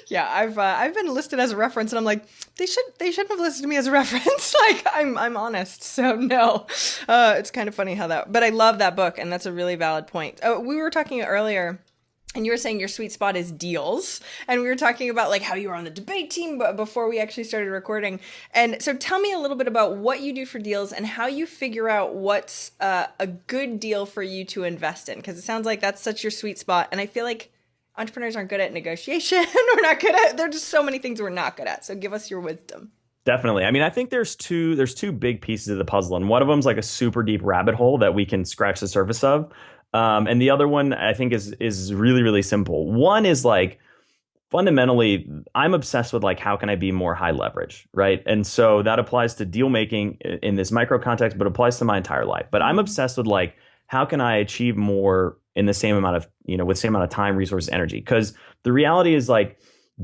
Yeah, I've been listed as a reference, and I'm like, they shouldn't have listed me as a reference. Like, I'm honest, so no. It's kind of funny how that, but I love that book, and that's a really valid point. We were talking earlier. And you were saying your sweet spot is deals. And we were talking about like how you were on the debate team before we actually started recording. And so tell me a little bit about what you do for deals and how you figure out what's a good deal for you to invest in. Because it sounds like that's such your sweet spot. And I feel like entrepreneurs aren't good at negotiation. There's just so many things we're not good at. So give us your wisdom. Definitely. I mean, I think there's two big pieces of the puzzle, and one of them is like a super deep rabbit hole that we can scratch the surface of. And the other one I think is really, really simple. One is like fundamentally, I'm obsessed with like how can I be more high leverage, right? And so that applies to deal making in this micro context, but applies to my entire life. But I'm obsessed with like how can I achieve more in the same amount of, with the same amount of time, resources, energy? Because the reality is like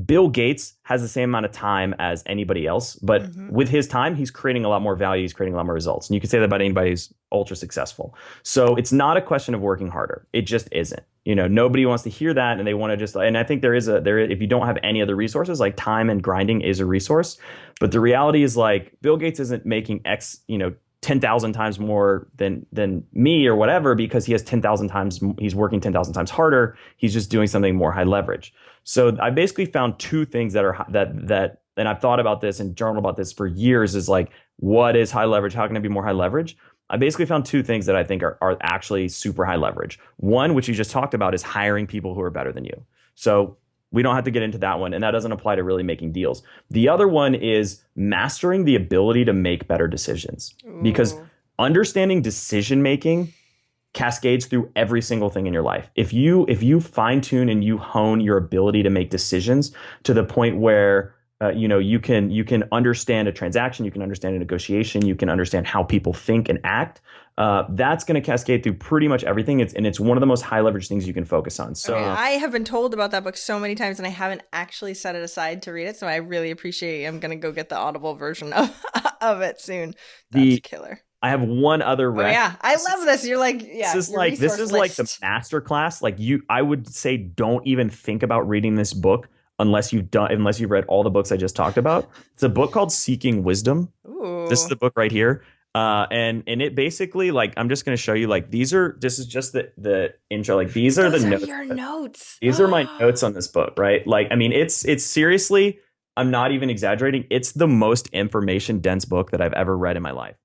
Bill Gates has the same amount of time as anybody else, but with his time, he's creating a lot more value. He's creating a lot more results. And you can say that about anybody who's ultra successful. So it's not a question of working harder. It just isn't. Nobody wants to hear that, and they want to just. And I think if you don't have any other resources, like time and grinding is a resource. But the reality is like Bill Gates isn't making 10,000 times more than me or whatever because he has 10,000 times. He's working 10,000 times harder. He's just doing something more high leverage. So I basically found two things that are that, and I've thought about this and journaled about this for years, is like, what is high leverage? How can I be more high leverage? I basically found two things that I think are actually super high leverage. One, which you just talked about, is hiring people who are better than you. So we don't have to get into that one, and that doesn't apply to really making deals. The other one is mastering the ability to make better decisions. Ooh. Because understanding decision making cascades through every single thing in your life. If you fine tune and you hone your ability to make decisions to the point where you can understand a transaction, you can understand a negotiation, you can understand how people think and act. That's going to cascade through pretty much everything. It's one of the most high leverage things you can focus on. So okay, I have been told about that book so many times, and I haven't actually set it aside to read it. So I really appreciate it. I'm going to go get the Audible version of it soon. That's killer. I have one other rec. Oh, yeah, I love this. You're like, yeah. This is like the master class. Like I would say, don't even think about reading this book unless you've read all the books I just talked about. It's a book called Seeking Wisdom. Ooh. This is the book right here. And it basically, like, I'm just going to show you, like, this is just the intro. Like, these are the notes. Your notes. These are my notes on this book, right? Like, I mean, it's seriously, I'm not even exaggerating. It's the most information dense book that I've ever read in my life.